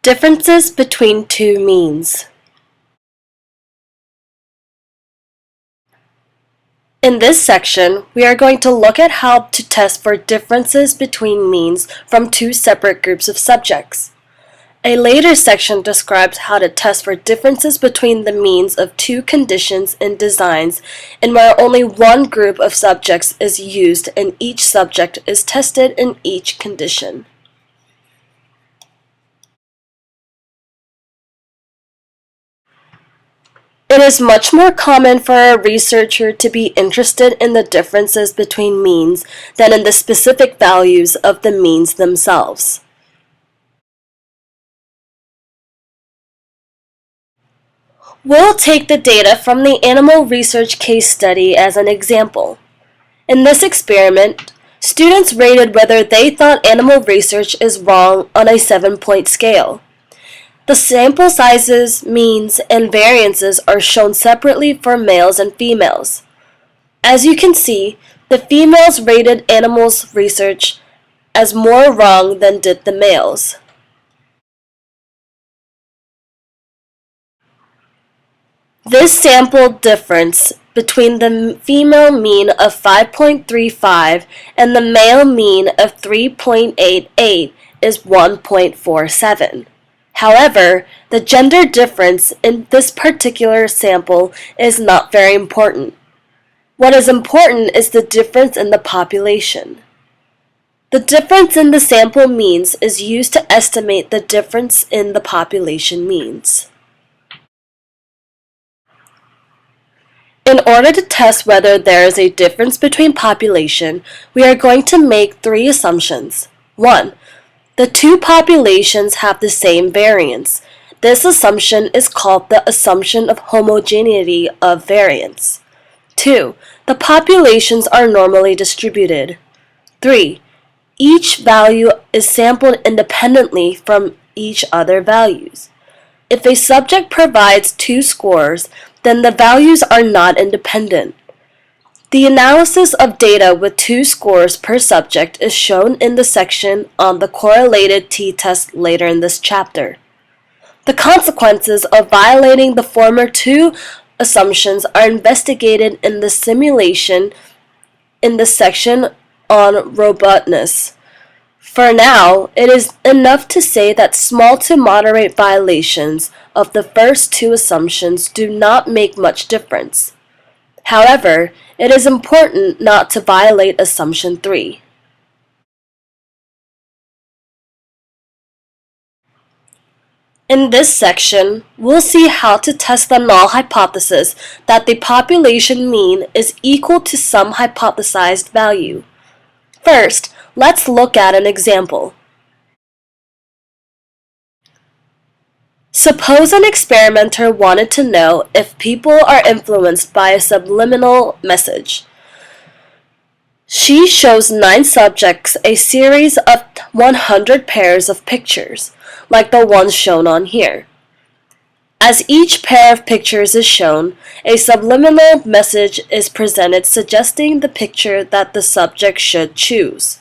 Differences between two means. In this section, we are going to look at how to test for differences between means from two separate groups of subjects. A later section describes how to test for differences between the means of two conditions in designs and where only one group of subjects is used and each subject is tested in each condition. It is much more common for a researcher to be interested in the differences between means than in the specific values of the means themselves. We'll take the data from the animal research case study as an example. In this experiment, students rated whether they thought animal research is wrong on a 7-point scale. The sample sizes, means, and variances are shown separately for males and females. As you can see, the females rated animals research as more wrong than did the males. This sample difference between the female mean of 5.35 and the male mean of 3.88 is 1.47. However, the gender difference in this particular sample is not very important. What is important is the difference in the population. The difference in the sample means is used to estimate the difference in the population means. In order to test whether there is a difference between population, we are going to make three assumptions. 1. The two populations have the same variance. This assumption is called the assumption of homogeneity of variance. 2. The populations are normally distributed. 3. Each value is sampled independently from each other values. If a subject provides two scores, then the values are not independent. The analysis of data with two scores per subject is shown in the section on the correlated t-test later in this chapter. The consequences of violating the former two assumptions are investigated in the simulation in the section on robustness. For now, it is enough to say that small to moderate violations of the first two assumptions do not make much difference. However, it is important not to violate assumption 3. In this section, we'll see how to test the null hypothesis that the population mean is equal to some hypothesized value. First, let's look at an example. Suppose an experimenter wanted to know if people are influenced by a subliminal message. She shows 9 subjects a series of 100 pairs of pictures, like the ones shown on here. As each pair of pictures is shown, a subliminal message is presented suggesting the picture that the subject should choose.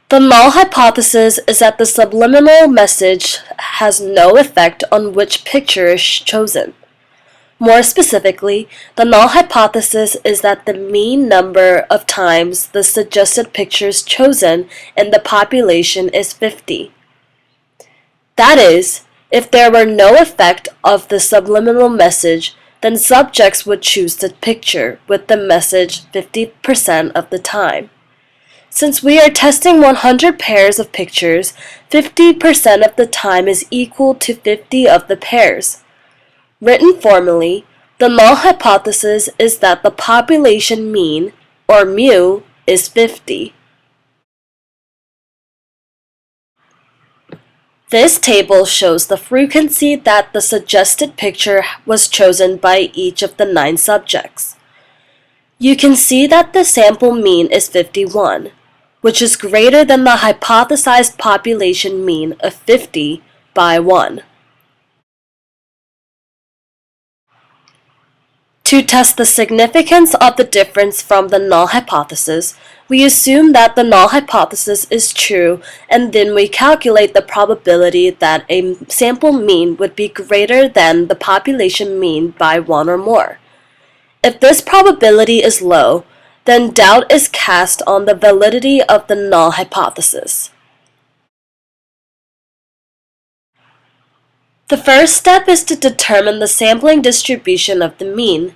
The null hypothesis is that the subliminal message has no effect on which picture is chosen. More specifically, the null hypothesis is that the mean number of times the suggested picture is chosen in the population is 50. That is, if there were no effect of the subliminal message, then subjects would choose the picture with the message 50% of the time. Since we are testing 100 pairs of pictures, 50% of the time is equal to 50 of the pairs. Written formally, the null hypothesis is that the population mean, or mu, is 50. This table shows the frequency that the suggested picture was chosen by each of the 9 subjects. You can see that the sample mean is 51, which is greater than the hypothesized population mean of 50 by 1. To test the significance of the difference from the null hypothesis, we assume that the null hypothesis is true, and then we calculate the probability that a sample mean would be greater than the population mean by 1 or more. If this probability is low, then doubt is cast on the validity of the null hypothesis. The first step is to determine the sampling distribution of the mean.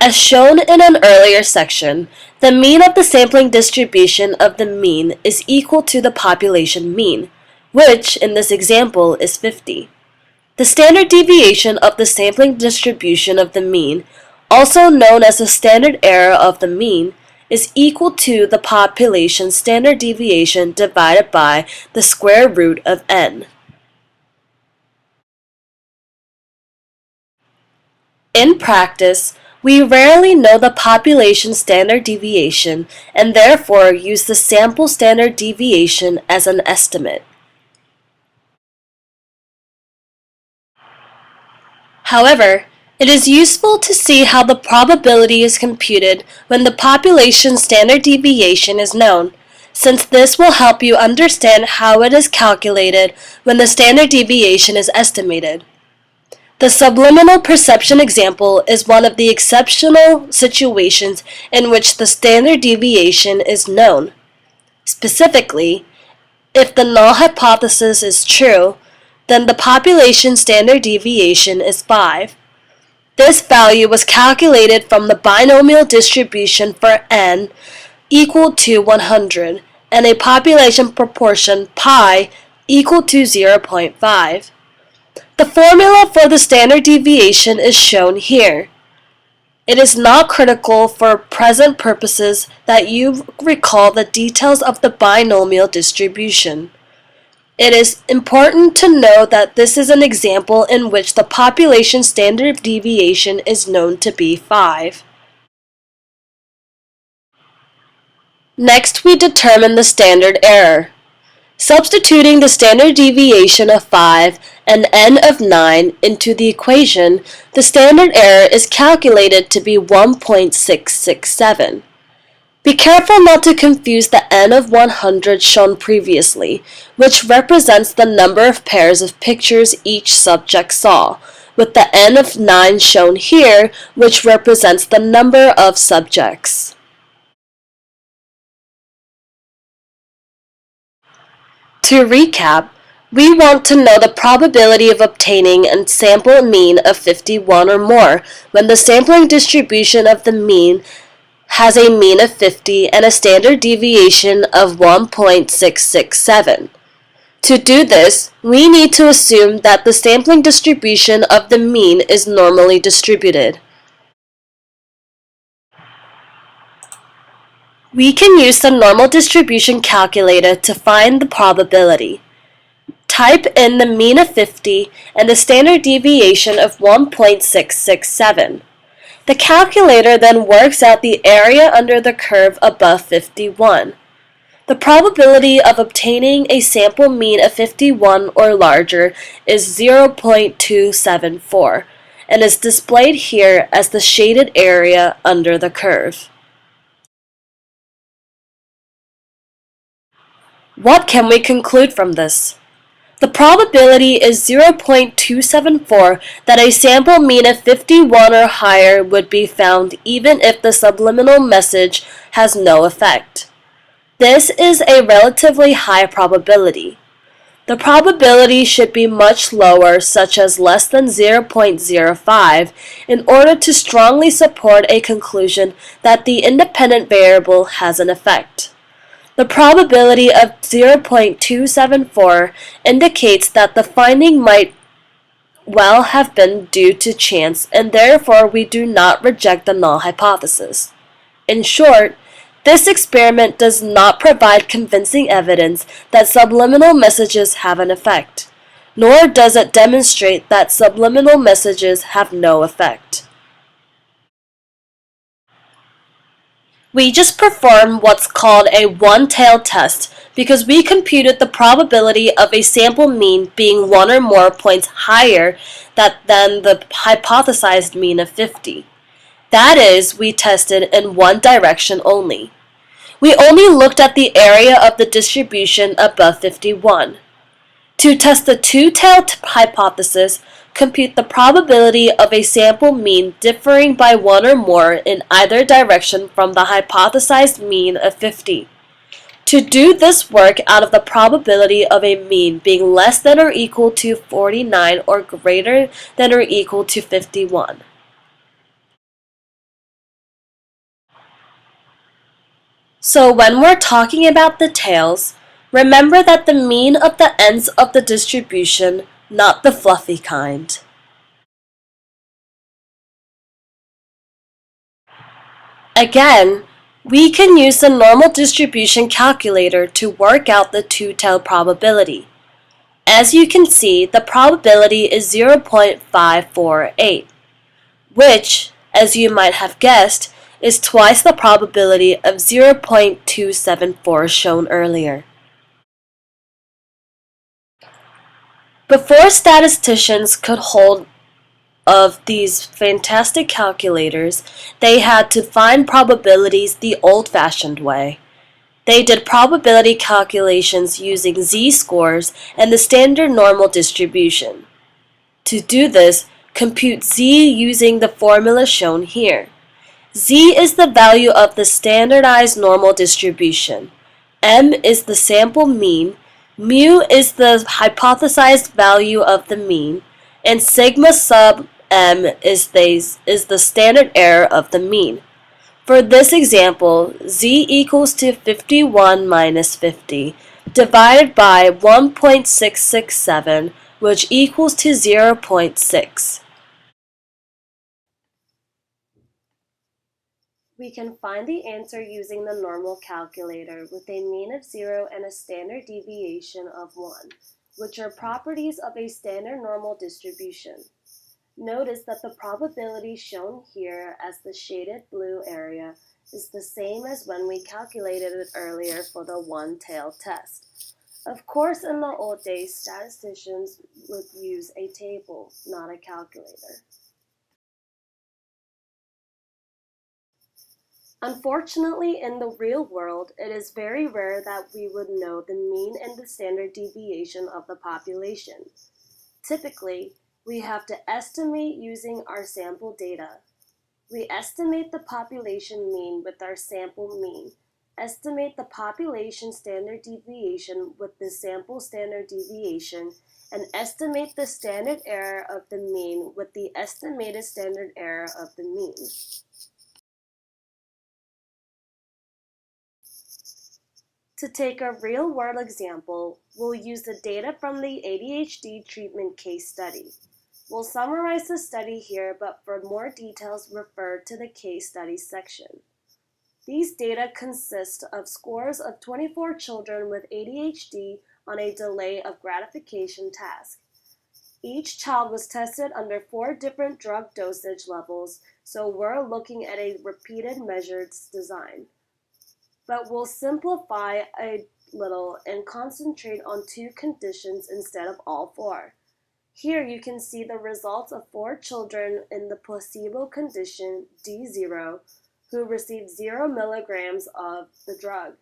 As shown in an earlier section, the mean of the sampling distribution of the mean is equal to the population mean, which in this example is 50. The standard deviation of the sampling distribution of the mean, also known as the standard error of the mean, is equal to the population standard deviation divided by the square root of n. In practice, we rarely know the population standard deviation and therefore use the sample standard deviation as an estimate. However, it is useful to see how the probability is computed when the population standard deviation is known, since this will help you understand how it is calculated when the standard deviation is estimated. The subliminal perception example is one of the exceptional situations in which the standard deviation is known. Specifically, if the null hypothesis is true, then the population standard deviation is 5. This value was calculated from the binomial distribution for n equal to 100 and a population proportion pi equal to 0.5. The formula for the standard deviation is shown here. It is not critical for present purposes that you recall the details of the binomial distribution. It is important to know that this is an example in which the population standard deviation is known to be 5. Next, we determine the standard error. Substituting the standard deviation of 5 and n of 9 into the equation, the standard error is calculated to be 1.667. Be careful not to confuse the n of 100 shown previously, which represents the number of pairs of pictures each subject saw, with the n of 9 shown here, which represents the number of subjects. To recap, we want to know the probability of obtaining a sample mean of 51 or more when the sampling distribution of the mean has a mean of 50 and a standard deviation of 1.667. To do this, we need to assume that the sampling distribution of the mean is normally distributed. We can use the normal distribution calculator to find the probability. Type in the mean of 50 and the standard deviation of 1.667. The calculator then works out the area under the curve above 51. The probability of obtaining a sample mean of 51 or larger is 0.274 and is displayed here as the shaded area under the curve. What can we conclude from this? The probability is 0.274 that a sample mean of 51 or higher would be found even if the subliminal message has no effect. This is a relatively high probability. The probability should be much lower, such as less than 0.05, in order to strongly support a conclusion that the independent variable has an effect. The probability of 0.274 indicates that the finding might well have been due to chance, and therefore we do not reject the null hypothesis. In short, this experiment does not provide convincing evidence that subliminal messages have an effect, nor does it demonstrate that subliminal messages have no effect. We just performed what's called a one-tailed test because we computed the probability of a sample mean being 1 or more points higher than the hypothesized mean of 50. That is, we tested in one direction only. We only looked at the area of the distribution above 51. To test the two-tailed hypothesis, compute the probability of a sample mean differing by one or more in either direction from the hypothesized mean of 50. To do this work out of the probability of a mean being less than or equal to 49 or greater than or equal to 51. So when we're talking about the tails, remember that the mean of the ends of the distribution, not the fluffy kind. Again, we can use the normal distribution calculator to work out the two-tailed probability. As you can see, the probability is 0.548, which, as you might have guessed, is twice the probability of 0.274 shown earlier. Before statisticians could hold of these fantastic calculators, they had to find probabilities the old-fashioned way. They did probability calculations using z-scores and the standard normal distribution. To do this, compute z using the formula shown here. Z is the value of the standardized normal distribution. M is the sample mean, mu is the hypothesized value of the mean, and sigma sub m is the standard error of the mean. For this example, z equals to 51 minus 50 divided by 1.667, which equals to 0.6. We can find the answer using the normal calculator with a mean of 0 and a standard deviation of 1, which are properties of a standard normal distribution. Notice that the probability shown here as the shaded blue area is the same as when we calculated it earlier for the one-tailed test. Of course, in the old days, statisticians would use a table, not a calculator. Unfortunately, in the real world, it is very rare that we would know the mean and the standard deviation of the population. Typically, we have to estimate using our sample data. We estimate the population mean with our sample mean, estimate the population standard deviation with the sample standard deviation, and estimate the standard error of the mean with the estimated standard error of the mean. To take a real-world example, we'll use the data from the ADHD treatment case study. We'll summarize the study here, but for more details, refer to the case studies section. These data consist of scores of 24 children with ADHD on a delay of gratification task. Each child was tested under 4 different drug dosage levels, so we're looking at a repeated measures design. But we'll simplify a little and concentrate on 2 conditions instead of all 4. Here you can see the results of 4 children in the placebo condition D0 who received 0 milligrams of the drug,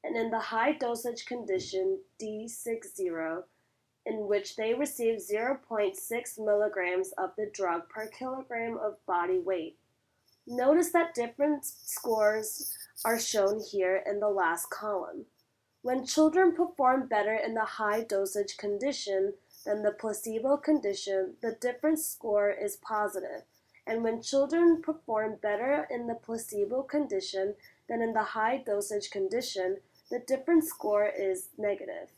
and in the high dosage condition D60 in which they received 0.6 milligrams of the drug per kilogram of body weight. Notice that different scores are shown here in the last column. When children perform better in the high dosage condition than the placebo condition, the difference score is positive, and when children perform better in the placebo condition than in the high dosage condition, the difference score is negative.